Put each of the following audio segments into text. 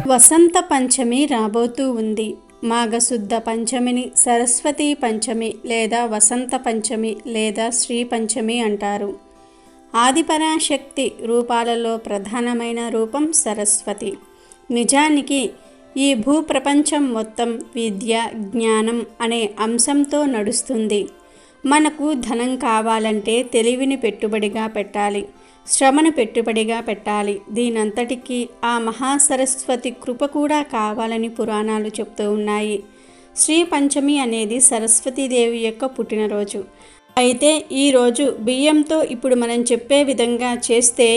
వసంత పంచమి రాబోతూ ఉంది. మాఘశుద్ధ పంచమిని సరస్వతీ పంచమి లేదా వసంత పంచమి లేదా శ్రీ పంచమి అంటారు. ఆదిపరాశక్తి రూపాలలో ప్రధానమైన రూపం సరస్వతి. నిజానికి ఈ భూప్రపంచం మొత్తం విద్య, జ్ఞానం అనే అంశంతో నడుస్తుంది. మనకు ధనం కావాలంటే తెలివిని పెట్టుబడిగా పెట్టాలి, శ్రమను పెట్టుబడిగా పెట్టాలి. దీనంతటికీ ఆ మహాసరస్వతి కృప కూడా కావాలని పురాణాలు చెప్తూ ఉన్నాయి. శ్రీ పంచమి అనేది సరస్వతీదేవి యొక్క పుట్టినరోజు. అయితే ఈరోజు బియ్యంతో ఇప్పుడు మనం చెప్పే విధంగా చేస్తే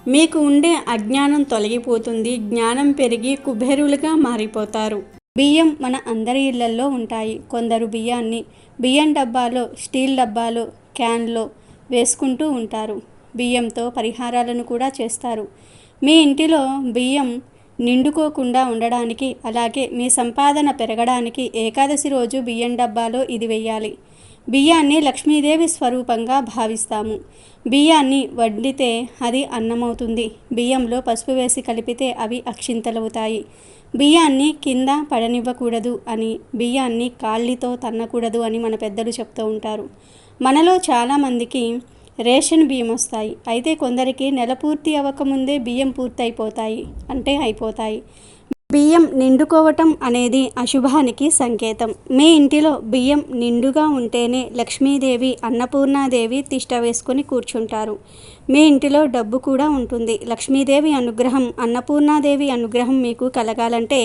మీకు ఉండే అజ్ఞానం తొలగిపోతుంది, జ్ఞానం పెరిగి కుబేరులుగా మారిపోతారు. బియ్యం మన అందరి ఇళ్లల్లో ఉంటాయి. కొందరు బియ్యాన్ని బియ్యం డబ్బాలో, స్టీల్ డబ్బాలో, క్యాన్లో వేసుకుంటూ ఉంటారు. బియ్యంతో పరిహారాలను కూడా చేస్తారు. మీ ఇంటిలో బియ్యం నిండుకోకుండా ఉండడానికి, అలాగే మీ సంపాదన పెరగడానికి ఏకాదశి రోజు బియ్యం డబ్బాలో ఇది వెయ్యాలి. బియ్యాన్ని లక్ష్మీదేవి స్వరూపంగా భావిస్తాము. బియ్యాన్ని వండితే అది అన్నమవుతుంది. బియ్యంలో పసుపు వేసి కలిపితే అవి అక్షింతలవుతాయి. బియ్యాన్ని కింద పడనివ్వకూడదు అని, బియ్యాన్ని కాళ్ళతో తన్నకూడదు అని మన పెద్దలు చెప్తూ ఉంటారు. మనలో చాలామందికి రేషన్ బియ్యం వస్తాయి. అయితే కొందరికి నెల పూర్తి అవ్వకముందే బియ్యం పూర్తయిపోతాయి, అంటే అయిపోతాయి. బియ్యం నిండుకోవటం అనేది అశుభానికి సంకేతం. మీ ఇంటిలో బియ్యం నిండుగా ఉంటేనే లక్ష్మీదేవి, అన్నపూర్ణాదేవి తిష్ట వేసుకొని కూర్చుంటారు. మీ ఇంటిలో డబ్బు కూడా ఉంటుంది. లక్ష్మీదేవి అనుగ్రహం, అన్నపూర్ణాదేవి అనుగ్రహం మీకు కలగాలంటే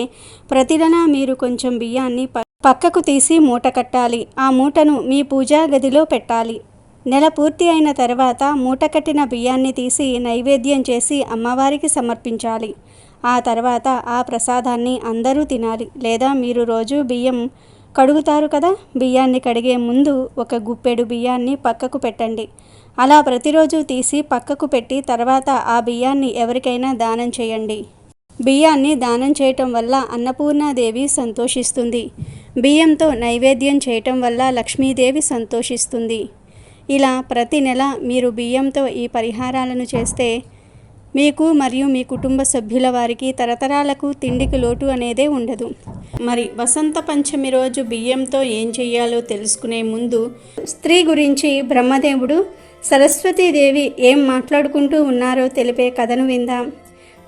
ప్రతి నెల మీరు కొంచెం బియ్యాన్ని పక్కకు తీసి మూట కట్టాలి. ఆ మూటను మీ పూజా గదిలో పెట్టాలి. నెల పూర్తి అయిన తర్వాత మూట కట్టిన బియ్యాన్ని తీసి నైవేద్యం చేసి అమ్మవారికి సమర్పించాలి. ఆ తర్వాత ఆ ప్రసాదాన్ని అందరూ తినాలి. లేదా మీరు రోజు బియ్యం కడుగుతారు కదా, బియ్యాన్ని కడిగే ముందు ఒక గుప్పెడు బియ్యాన్ని పక్కకు పెట్టండి. అలా ప్రతిరోజు తీసి పక్కకు పెట్టి తర్వాత ఆ బియ్యాన్ని ఎవరికైనా దానం చేయండి. బియ్యాన్ని దానం చేయటం వల్ల అన్నపూర్ణాదేవి సంతోషిస్తుంది. బియ్యంతో నైవేద్యం చేయటం వల్ల లక్ష్మీదేవి సంతోషిస్తుంది. ఇలా ప్రతి నెల మీరు బియ్యంతో ఈ పరిహారాలను చేస్తే మీకు మరియు మీ కుటుంబ సభ్యుల వారికి తరతరాలకు తిండికి లోటు అనేదే ఉండదు. మరి వసంత పంచమి రోజు బియ్యంతో ఏం చెయ్యాలో తెలుసుకునే ముందు స్త్రీ గురించి బ్రహ్మదేవుడు సరస్వతీదేవి ఏం మాట్లాడుకుంటూ ఉన్నారో తెలిపే కథను విందాం.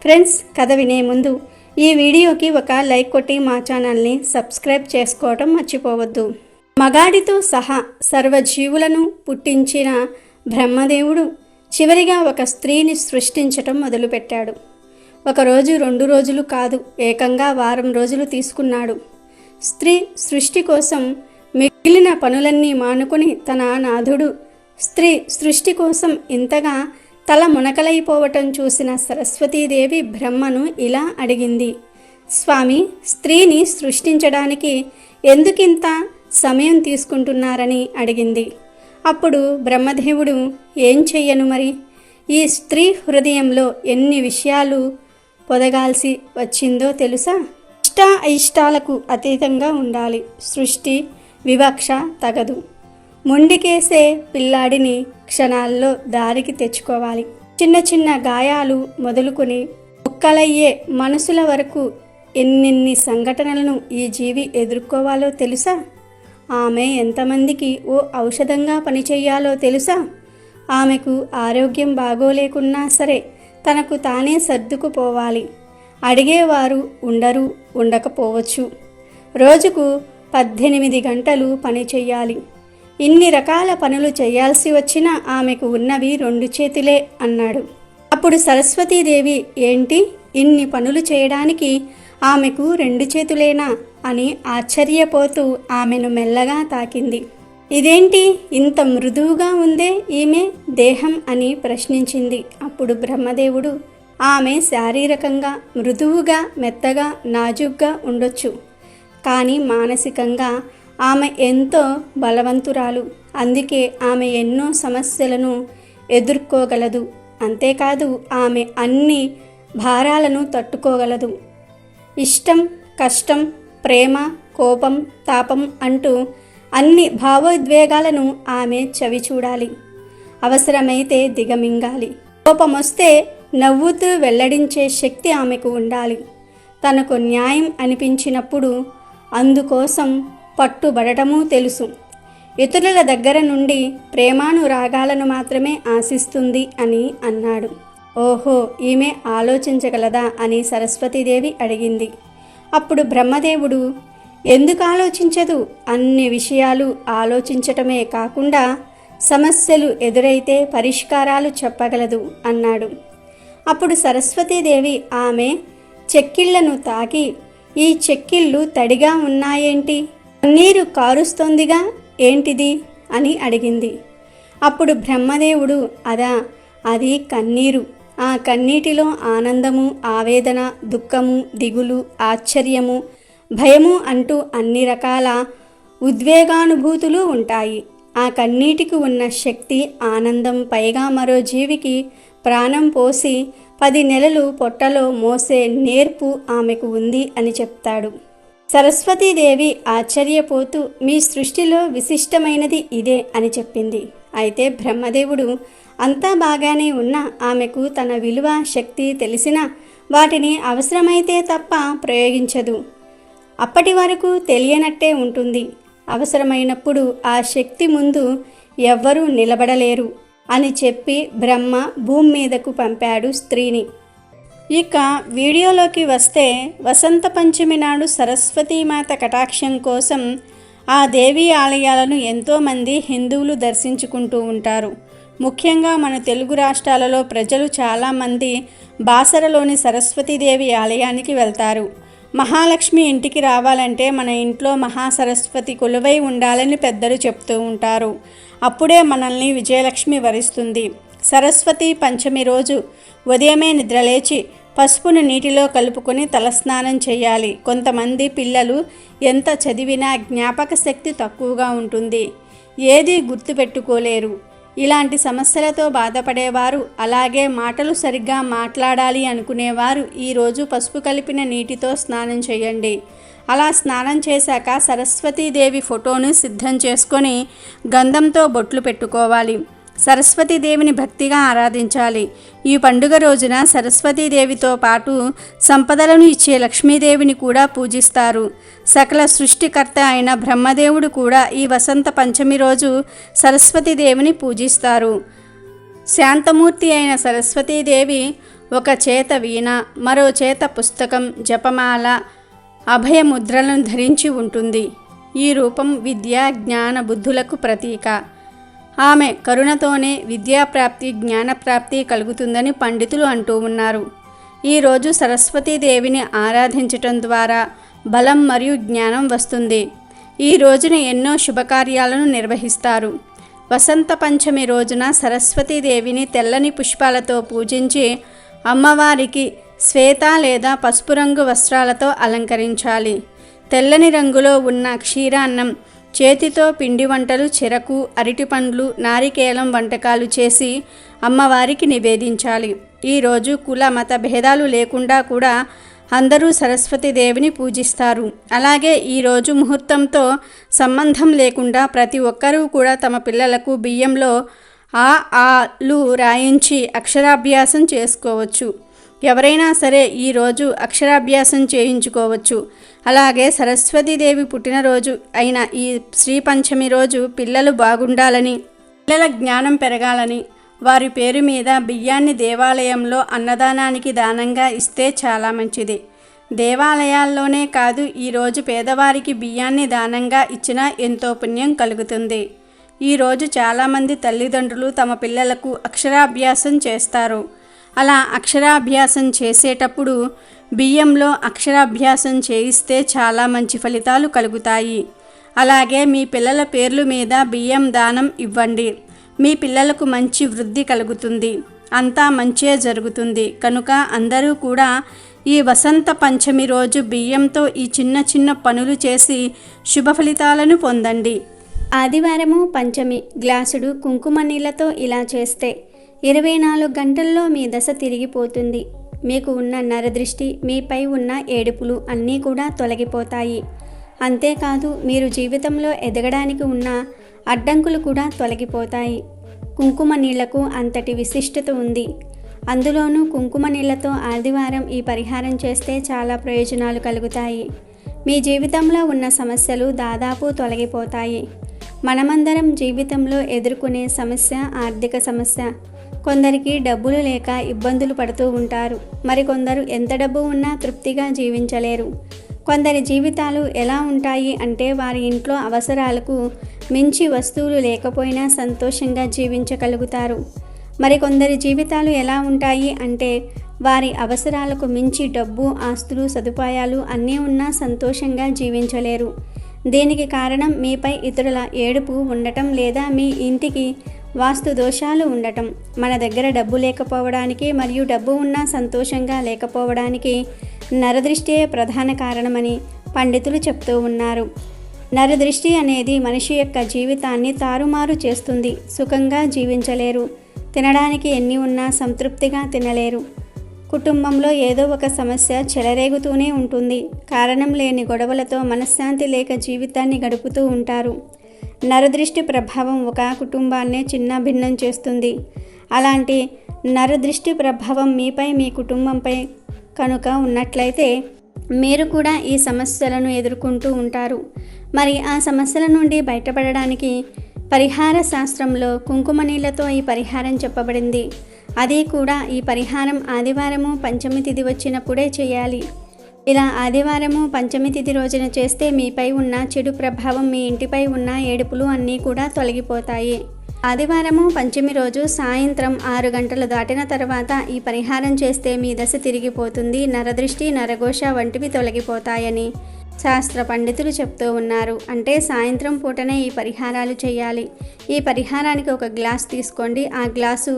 ఫ్రెండ్స్, కథ వినే ముందు ఈ వీడియోకి ఒక లైక్ కొట్టి మా ఛానల్ని సబ్స్క్రైబ్ చేసుకోవటం మర్చిపోవద్దు. మగాడితో సహా సర్వజీవులను పుట్టించిన బ్రహ్మదేవుడు చివరిగా ఒక స్త్రీని సృష్టించటం మొదలుపెట్టాడు. ఒకరోజు, 2 రోజులు కాదు, ఏకంగా వారం రోజులు తీసుకున్నాడు. స్త్రీ సృష్టి కోసం మిగిలిన పనులన్నీ మానుకుని తన నాథుడు స్త్రీ సృష్టి కోసం ఇంతగా తల మునకలైపోవటం చూసిన సరస్వతీదేవి బ్రహ్మను ఇలా అడిగింది. స్వామి, స్త్రీని సృష్టించడానికి ఎందుకింత సమయం తీసుకుంటున్నారని అడిగింది. అప్పుడు బ్రహ్మదేవుడు, ఏం చెయ్యను మరి, ఈ స్త్రీ హృదయంలో ఎన్ని విషయాలు పొదగాల్సి వచ్చిందో తెలుసా? ఇష్ట అయిష్టాలకు అతీతంగా ఉండాలి. సృష్టి వివక్ష తగదు. మొండికేసే పిల్లాడిని క్షణాల్లో దారికి తెచ్చుకోవాలి. చిన్న చిన్న గాయాలు మొదలుకొని ముక్కలయ్యే మనసుల వరకు ఎన్నెన్ని సంఘటనలను ఈ జీవి ఎదుర్కోవాలో తెలుసా? ఆమె ఎంతమందికి ఓ ఔషధంగా పనిచేయాలో తెలుసా? ఆమెకు ఆరోగ్యం బాగోలేకున్నా సరే తనకు తానే సర్దుకుపోవాలి. అడిగేవారు ఉండరు, ఉండకపోవచ్చు. రోజుకు 18 గంటలు పని చెయ్యాలి. ఇన్ని రకాల పనులు చేయాల్సి వచ్చినా ఆమెకు ఉన్నవి 2 చేతులే అన్నాడు. అప్పుడు సరస్వతీదేవి, ఏంటి ఇన్ని పనులు చేయడానికి ఆమెకు 2 చేతులేనా అని ఆశ్చర్యపోతూ ఆమెను మెల్లగా తాకింది. ఇదేంటి ఇంత మృదువుగా ఉందే ఈమె దేహం అని ప్రశ్నించింది. అప్పుడు బ్రహ్మదేవుడు, ఆమె శారీరకంగా మృదువుగా, మెత్తగా, నాజుగ్గా ఉండొచ్చు, కానీ మానసికంగా ఆమె ఎంతో బలవంతురాలు. అందుకే ఆమె ఎన్నో సమస్యలను ఎదుర్కోగలదు. అంతేకాదు ఆమె అన్ని భారాలను తట్టుకోగలదు. ఇష్టం, కష్టం, ప్రేమ, కోపం, తాపం అంటూ అన్ని భావోద్వేగాలను ఆమె చవి చూడాలి. అవసరమైతే దిగమింగాలి. కోపమొస్తే నవ్వుతూ వెల్లడించే శక్తి ఆమెకు ఉండాలి. తనకు న్యాయం అనిపించినప్పుడు అందుకోసం పట్టుబడటమూ తెలుసు. ఇతరుల దగ్గర నుండి ప్రేమానురాగాలను మాత్రమే ఆశిస్తుంది అని అన్నాడు. ఓహో, ఈమె ఆలోచించగలదా అని సరస్వతీదేవి అడిగింది. అప్పుడు బ్రహ్మదేవుడు, ఎందుకు ఆలోచించదు? అన్ని విషయాలు ఆలోచించటమే కాకుండా సమస్యలు ఎదురైతే పరిష్కారాలు చెప్పగలదు అన్నాడు. అప్పుడు సరస్వతీదేవి ఆమె చెక్కిళ్లను తాకి, ఈ చెక్కిళ్ళు తడిగా ఉన్నాయేంటి? నీరు కారుస్తోందిగా, ఏంటిది అని అడిగింది. అప్పుడు బ్రహ్మదేవుడు, అది కన్నీరు. ఆ కన్నీటిలో ఆనందము, ఆవేదన, దుఃఖము, దిగులు, ఆశ్చర్యము, భయము అంటూ అన్ని రకాల ఉద్వేగానుభూతులు ఉంటాయి. ఆ కన్నీటికి ఉన్న శక్తి, ఆనందం పైగా మరో జీవికి ప్రాణం పోసి 10 నెలలు పొట్టలో మోసే నేర్పు ఆమెకు ఉంది అని చెప్తాడు. సరస్వతీదేవి ఆశ్చర్యపోతూ, మీ సృష్టిలో విశిష్టమైనది ఇదే అని చెప్పింది. అయితే బ్రహ్మదేవుడు, అంతా బాగానే ఉన్నా ఆమెకు తన విలువ, శక్తి తెలిసినా వాటిని అవసరమైతే తప్ప ప్రయోగించదు. అప్పటి వరకు తెలియనట్టే ఉంటుంది. అవసరమైనప్పుడు ఆ శక్తి ముందు ఎవ్వరూ నిలబడలేరు అని చెప్పి బ్రహ్మ భూమి మీదకు పంపాడు స్త్రీని. ఇక వీడియోలోకి వస్తే, వసంత పంచమి నాడు సరస్వతీమాత కటాక్షం కోసం ఆ దేవీ ఆలయాలను ఎంతోమంది హిందువులు దర్శించుకుంటూ ఉంటారు. ముఖ్యంగా మన తెలుగు రాష్ట్రాలలో ప్రజలు చాలామంది బాసరలోని సరస్వతీదేవి ఆలయానికి వెళ్తారు. మహాలక్ష్మి ఇంటికి రావాలంటే మన ఇంట్లో మహాసరస్వతి కొలువై ఉండాలని పెద్దలు చెప్తూ ఉంటారు. అప్పుడే మనల్ని విజయలక్ష్మి వరిస్తుంది. సరస్వతి పంచమి రోజు ఉదయమే నిద్రలేచి పసుపును నీటిలో కలుపుకొని తలస్నానం చేయాలి. కొంతమంది పిల్లలు ఎంత చదివినా జ్ఞాపక శక్తి తక్కువగా ఉంటుంది, ఏదీ గుర్తుపెట్టుకోలేరు. ఇలాంటి సమస్యలతో బాధపడేవారు, అలాగే మాటలు సరిగ్గా మాట్లాడాలి అనుకునేవారు ఈరోజు పసుపు కలిపిన నీటితో స్నానం చేయండి. అలా స్నానం చేశాక సరస్వతీదేవి ఫోటోను సిద్ధం చేసుకొని గంధంతో బొట్లు పెట్టుకోవాలి. సరస్వతీదేవిని భక్తిగా ఆరాధించాలి. ఈ పండుగ రోజున సరస్వతీదేవితో పాటు సంపదలను ఇచ్చే లక్ష్మీదేవిని కూడా పూజిస్తారు. సకల సృష్టికర్త అయిన బ్రహ్మదేవుడు కూడా ఈ వసంత పంచమి రోజు సరస్వతీదేవిని పూజిస్తారు. శాంతమూర్తి అయిన సరస్వతీదేవి ఒక చేత వీణ, మరో చేత పుస్తకం, జపమాల, అభయముద్రలను ధరించి ఉంటుంది. ఈ రూపం విద్య, జ్ఞాన, బుద్ధులకు ప్రతీక. ఆమె కరుణతోనే విద్యాప్రాప్తి, జ్ఞానప్రాప్తి కలుగుతుందని పండితులు అంటూ ఉన్నారు. ఈరోజు సరస్వతీదేవిని ఆరాధించటం ద్వారా బలం మరియు జ్ఞానం వస్తుంది. ఈ రోజున ఎన్నో శుభకార్యాలను నిర్వహిస్తారు. వసంత పంచమి రోజున సరస్వతీదేవిని తెల్లని పుష్పాలతో పూజించి అమ్మవారికి శ్వేత లేదా పసుపు రంగు వస్త్రాలతో అలంకరించాలి. తెల్లని రంగులో ఉన్న క్షీరాన్నం, చేతితో పిండి వంటలు, చెరకు, అరటిపండ్లు, నారికేలం వంటకాలు చేసి అమ్మవారికి నివేదించాలి. ఈరోజు కుల మత భేదాలు లేకుండా కూడా అందరూ సరస్వతీదేవిని పూజిస్తారు. అలాగే ఈరోజు ముహూర్తంతో సంబంధం లేకుండా ప్రతి ఒక్కరూ కూడా తమ పిల్లలకు బియ్యంలో ఆలు రాయించి అక్షరాభ్యాసం చేసుకోవచ్చు. ఎవరైనా సరే ఈరోజు అక్షరాభ్యాసం చేయించుకోవచ్చు. అలాగే సరస్వతీదేవి పుట్టినరోజు అయిన ఈ శ్రీ పంచమి రోజు పిల్లలు బాగుండాలని, పిల్లల జ్ఞానం పెరగాలని వారి పేరు మీద బియ్యాన్ని దేవాలయంలో అన్నదానానికి దానంగా ఇస్తే చాలా మంచిది. దేవాలయాల్లోనే కాదు, ఈరోజు పేదవారికి బియ్యాన్ని దానంగా ఇచ్చినా ఎంతో పుణ్యం కలుగుతుంది. ఈరోజు చాలామంది తల్లిదండ్రులు తమ పిల్లలకు అక్షరాభ్యాసం చేస్తారు. అలా అక్షరాభ్యాసం చేసేటప్పుడు బియ్యంలో అక్షరాభ్యాసం చేయిస్తే చాలా మంచి ఫలితాలు కలుగుతాయి. అలాగే మీ పిల్లల పేర్ల మీద బియ్యం దానం ఇవ్వండి. మీ పిల్లలకు మంచి వృద్ధి కలుగుతుంది, అంతా మంచే జరుగుతుంది. కనుక అందరూ కూడా ఈ వసంత పంచమి రోజు బియ్యంతో ఈ చిన్న చిన్న పనులు చేసి శుభ ఫలితాలను పొందండి. ఆదివారము పంచమి గ్లాసుడు కుంకుమ నీళ్ళతో ఇలా చేస్తే 24 గంటల్లో మీ దశ తిరిగిపోతుంది. మీకు ఉన్న నరదృష్టి, మీపై ఉన్న ఏడుపులు అన్నీ కూడా తొలగిపోతాయి. అంతేకాదు మీరు జీవితంలో ఎదగడానికి ఉన్న అడ్డంకులు కూడా తొలగిపోతాయి. కుంకుమ నీళ్లకు అంతటి విశిష్టత ఉంది. అందులోనూ కుంకుమ నీళ్లతో ఆదివారం ఈ పరిహారం చేస్తే చాలా ప్రయోజనాలు కలుగుతాయి. మీ జీవితంలో ఉన్న సమస్యలు దాదాపు తొలగిపోతాయి. మనమందరం జీవితంలో ఎదుర్కొనే సమస్య ఆర్థిక సమస్య. కొందరికి డబ్బులు లేక ఇబ్బందులు పడుతూ ఉంటారు. మరికొందరు ఎంత డబ్బు ఉన్నా తృప్తిగా జీవించలేరు. కొందరి జీవితాలు ఎలా ఉంటాయి అంటే వారి ఇంట్లో అవసరాలకు మించి వస్తువులు లేకపోయినా సంతోషంగా జీవించగలుగుతారు. మరికొందరి జీవితాలు ఎలా ఉంటాయి అంటే వారి అవసరాలకు మించి డబ్బు, ఆస్తులు, సదుపాయాలు అన్నీ ఉన్నా సంతోషంగా జీవించలేరు. దీనికి కారణం మీపై ఇతరుల ఏడుపు ఉండటం లేదా మీ ఇంటికి వాస్తు దోషాలు ఉండటం. మన దగ్గర డబ్బు లేకపోవడానికి మరియు డబ్బు ఉన్నా సంతోషంగా లేకపోవడానికి నరదృష్టే ప్రధాన కారణమని పండితులు చెప్తూ ఉన్నారు. నరదృష్టి అనేది మనిషి యొక్క జీవితాన్ని తారుమారు చేస్తుంది. సుఖంగా జీవించలేరు. తినడానికి ఎన్ని ఉన్నా సంతృప్తిగా తినలేరు. కుటుంబంలో ఏదో ఒక సమస్య చెలరేగుతూనే ఉంటుంది. కారణం లేని గొడవలతో మనశ్శాంతి లేక జీవితాన్ని గడుపుతూ ఉంటారు. నరదృష్టి ప్రభావం ఒక కుటుంబాన్నే చిన్న భిన్నం చేస్తుంది. అలాంటి నరదృష్టి ప్రభావం మీపై, మీ కుటుంబంపై కనుక ఉన్నట్లయితే మీరు కూడా ఈ సమస్యలను ఎదుర్కొంటూ ఉంటారు. మరి ఆ సమస్యల నుండి బయటపడడానికి పరిహార శాస్త్రంలో కుంకుమ నీళ్లతో ఈ పరిహారం చెప్పబడింది. అది కూడా ఈ పరిహారం ఆదివారము పంచమి తిథి వచ్చినప్పుడే చేయాలి. ఇలా ఆదివారము పంచమి తిథి రోజున చేస్తే మీపై ఉన్న చెడు ప్రభావం, మీ ఇంటిపై ఉన్న ఏడుపులు అన్నీ కూడా తొలగిపోతాయి. ఆదివారము పంచమి రోజు సాయంత్రం 6 గంటలు దాటిన తర్వాత ఈ పరిహారం చేస్తే మీ దశ తిరిగిపోతుంది. నరదృష్టి, నరఘోష వంటివి తొలగిపోతాయని శాస్త్ర పండితులు చెప్తూ ఉన్నారు. అంటే సాయంత్రం పూటనే ఈ పరిహారాలు చేయాలి. ఈ పరిహారానికి ఒక గ్లాస్ తీసుకోండి. ఆ గ్లాసు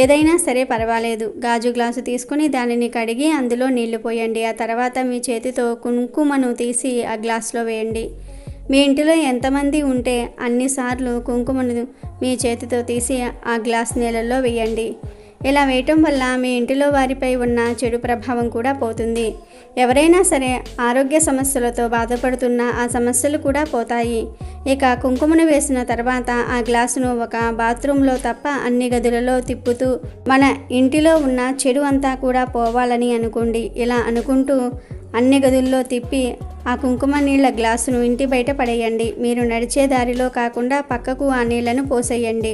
ఏదైనా సరే పర్వాలేదు. గాజు గ్లాసు తీసుకుని దానిని కడిగి అందులో నీళ్లు పోయండి. ఆ తర్వాత మీ చేతితో కుంకుమను తీసి ఆ గ్లాసులో వేయండి. మీ ఇంటిలో ఎంతమంది ఉంటే అన్నిసార్లు కుంకుమను మీ చేతితో తీసి ఆ గ్లాస్ నీళ్ళల్లో వేయండి. ఇలా వేయటం వల్ల మీ ఇంటిలో వారిపై ఉన్న చెడు ప్రభావం కూడా పోతుంది. ఎవరైనా సరే ఆరోగ్య సమస్యలతో బాధపడుతున్న ఆ సమస్యలు కూడా పోతాయి. ఇక కుంకుమను వేసిన తర్వాత ఆ గ్లాసును ఒక బాత్రూంలో తప్ప అన్ని గదులలో తిప్పుతూ మన ఇంటిలో ఉన్న చెడు అంతా కూడా పోవాలని అనుకోండి. ఇలా అనుకుంటూ అన్ని గదుల్లో తిప్పి ఆ కుంకుమ నీళ్ళ గ్లాసును ఇంటి బయట పడేయండి. మీరు నడిచే దారిలో కాకుండా పక్కకు ఆ నీళ్లను పోసేయండి.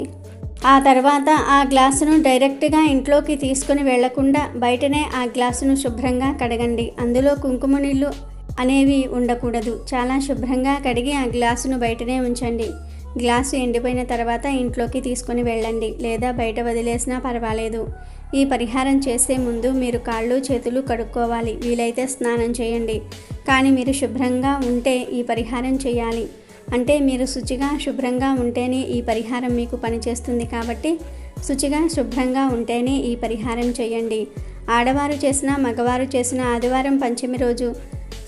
ఆ తర్వాత ఆ గ్లాసును డైరెక్ట్గా ఇంట్లోకి తీసుకుని వెళ్లకుండా బయటనే ఆ గ్లాసును శుభ్రంగా కడగండి. అందులో కుంకుమ నీళ్ళు అనేవి ఉండకూడదు. చాలా శుభ్రంగా కడిగి ఆ గ్లాసును బయటనే ఉంచండి. గ్లాసు ఎండిపోయిన తర్వాత ఇంట్లోకి తీసుకుని వెళ్ళండి, లేదా బయట వదిలేసినా పర్వాలేదు. ఈ పరిహారం చేసే ముందు మీరు కాళ్ళు చేతులు కడుక్కోవాలి. వీలైతే స్నానం చేయండి. కానీ మీరు శుభ్రంగా ఉంటే ఈ పరిహారం చేయాలి. అంటే మీరు శుచిగా శుభ్రంగా ఉంటేనే ఈ పరిహారం మీకు పనిచేస్తుంది. కాబట్టి శుచిగా శుభ్రంగా ఉంటేనే ఈ పరిహారం చేయండి. ఆడవారు చేసినా మగవారు చేసినా ఆదివారం పంచమి రోజు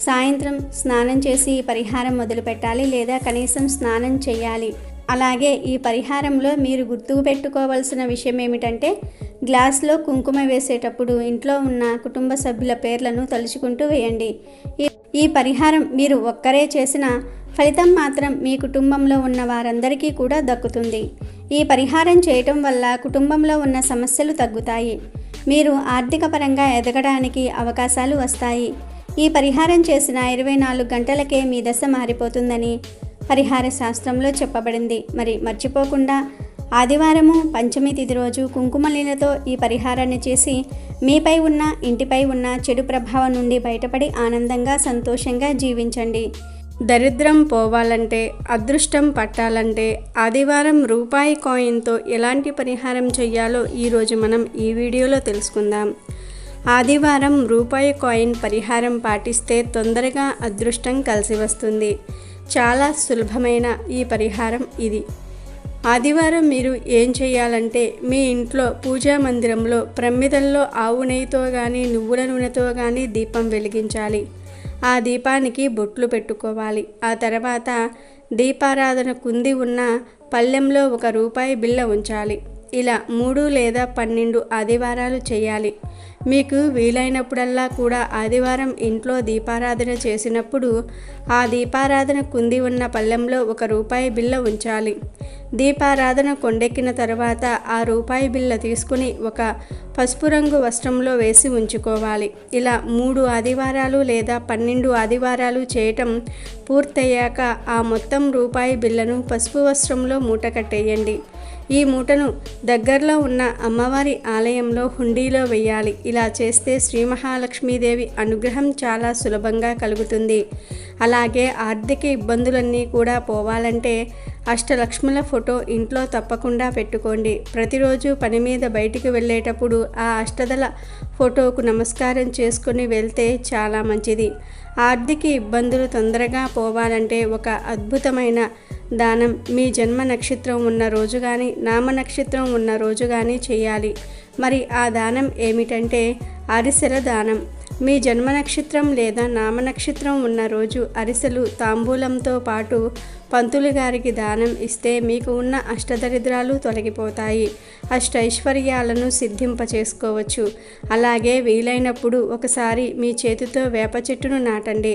సాయంత్రం స్నానం చేసి ఈ పరిహారం మొదలుపెట్టాలి, లేదా కనీసం స్నానం చేయాలి. అలాగే ఈ పరిహారంలో మీరు గుర్తుకు పెట్టుకోవాల్సిన విషయం ఏమిటంటే గ్లాస్లో కుంకుమ వేసేటప్పుడు ఇంట్లో ఉన్న కుటుంబ సభ్యుల పేర్లను తలుచుకుంటూ వేయండి. ఈ పరిహారం మీరు ఒక్కరే చేసిన ఫలితం మాత్రం మీ కుటుంబంలో ఉన్న వారందరికీ కూడా దక్కుతుంది. ఈ పరిహారం చేయటం వల్ల కుటుంబంలో ఉన్న సమస్యలు తగ్గుతాయి. మీరు ఆర్థిక పరంగా ఎదగడానికి అవకాశాలు వస్తాయి. ఈ పరిహారం చేసిన 24 గంటలకే మీ దశ మారిపోతుందని పరిహార శాస్త్రంలో చెప్పబడింది. మరి మర్చిపోకుండా ఆదివారము పంచమి తిథి రోజు కుంకుమ నీళ్లతో ఈ పరిహారాన్ని చేసి మీపై ఉన్న ఇంటిపై ఉన్న చెడు ప్రభావం నుండి బయటపడి ఆనందంగా సంతోషంగా జీవించండి. దరిద్రం పోవాలంటే, అదృష్టం పట్టాలంటే ఆదివారం రూపాయి కాయిన్తో ఎలాంటి పరిహారం చేయాలో ఈరోజు మనం ఈ వీడియోలో తెలుసుకుందాం. ఆదివారం రూపాయి కాయిన్ పరిహారం పాటిస్తే తొందరగా అదృష్టం కలిసి వస్తుంది. చాలా సులభమైన ఈ పరిహారం ఇది. ఆదివారం మీరు ఏం చేయాలంటే మీ ఇంట్లో పూజా మందిరంలో ప్రమిదల్లో ఆవు నెయ్యితో కానీ నువ్వుల నూనెతో కానీ దీపం వెలిగించాలి. ఆ దీపానికి బొట్లు పెట్టుకోవాలి. ఆ తర్వాత దీపారాధన కుంది ఉన్న పళ్ళెంలో 1 రూపాయి బిళ్ళ ఉంచాలి. ఇలా 3 లేదా 12 ఆదివారాలు చేయాలి. మీకు వీలైనప్పుడల్లా కూడా ఆదివారం ఇంట్లో దీపారాధన చేసినప్పుడు ఆ దీపారాధన కుంది ఉన్న పళ్ళెంలో ₹1 బిళ్ళ ఉంచాలి. దీపారాధన కొండెక్కిన తర్వాత ఆ రూపాయి బిళ్ళ తీసుకుని ఒక పసుపు రంగు వస్త్రంలో వేసి ఉంచుకోవాలి. ఇలా 3 ఆదివారాలు లేదా 12 ఆదివారాలు చేయటం పూర్తయ్యాక ఆ మొత్తం రూపాయి బిళ్ళను పసుపు వస్త్రంలో మూట కట్టేయండి. ఈ మూటను దగ్గరలో ఉన్న అమ్మవారి ఆలయంలో హుండీలో వేయాలి. ఇలా చేస్తే శ్రీ మహాలక్ష్మీదేవి అనుగ్రహం చాలా సులభంగా కలుగుతుంది. అలాగే ఆర్థిక ఇబ్బందులన్నీ కూడా పోవాలంటే అష్టలక్ష్ముల ఫోటో ఇంట్లో తప్పకుండా పెట్టుకోండి. ప్రతిరోజు పని మీద బయటికి వెళ్ళేటప్పుడు ఆ అష్టదళ ఫోటోకు నమస్కారం చేసుకుని వెళ్తే చాలా మంచిది. ఆర్థిక ఇబ్బందులు తొందరగా పోవాలంటే ఒక అద్భుతమైన దానం మీ జన్మ నక్షత్రం ఉన్న రోజు కానీ నామ నక్షత్రం ఉన్న రోజు కానీ చేయాలి. మరి ఆ దానం ఏమిటంటే అరిసెల దానం. మీ జన్మ నక్షత్రం లేదా నామ నక్షత్రం ఉన్న రోజు అరిసెలు తాంబూలంతో పాటు పంతులు గారికి దానం ఇస్తే మీకు ఉన్న అష్టదరిద్రాలు తొలగిపోతాయి, అష్టైశ్వర్యాలను సిద్ధింపచేసుకోవచ్చు. అలాగే వీలైనప్పుడు ఒకసారి మీ చేతితో వేప చెట్టును నాటండి.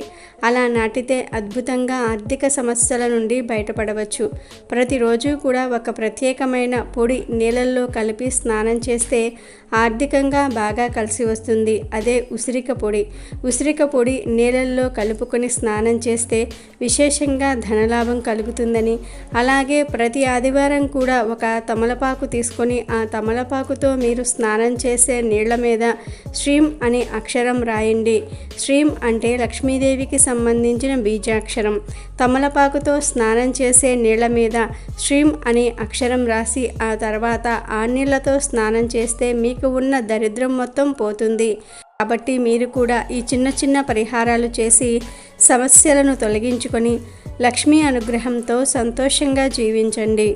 అలా నాటితే అద్భుతంగా ఆర్థిక సమస్యల నుండి బయటపడవచ్చు. ప్రతిరోజు కూడా ఒక ప్రత్యేకమైన పొడి నీళ్ళల్లో కలిపి స్నానం చేస్తే ఆర్థికంగా బాగా కలిసి వస్తుంది. అదే ఉసిరిక పొడి. ఉసిరిక పొడి నీళ్ళల్లో కలుపుకొని స్నానం చేస్తే విశేషంగా ధనలాభం కలుగుతుందని, అలాగే ప్రతి ఆదివారం కూడా ఒక తమలపాకు తీసుకొని ఆ తమలపాకుతో మీరు స్నానం చేసే నీళ్ల మీద శ్రీం అనే అక్షరం రాయండి. శ్రీం అంటే లక్ష్మీదేవికి సంబంధించిన బీజాక్షరం. తమలపాకుతో స్నానం చేసే నీళ్ల మీద శ్రీం అనే అక్షరం రాసి ఆ తర్వాత ఆ నీళ్లతో స్నానం చేస్తే మీకు ఉన్న దరిద్రం మొత్తం పోతుంది. కాబట్టి మీరు కూడా ఈ చిన్న చిన్న పరిహారాలు చేసి సమస్యలను తొలగించుకొని లక్ష్మీ అనుగ్రహంతో సంతోషంగా జీవించండి.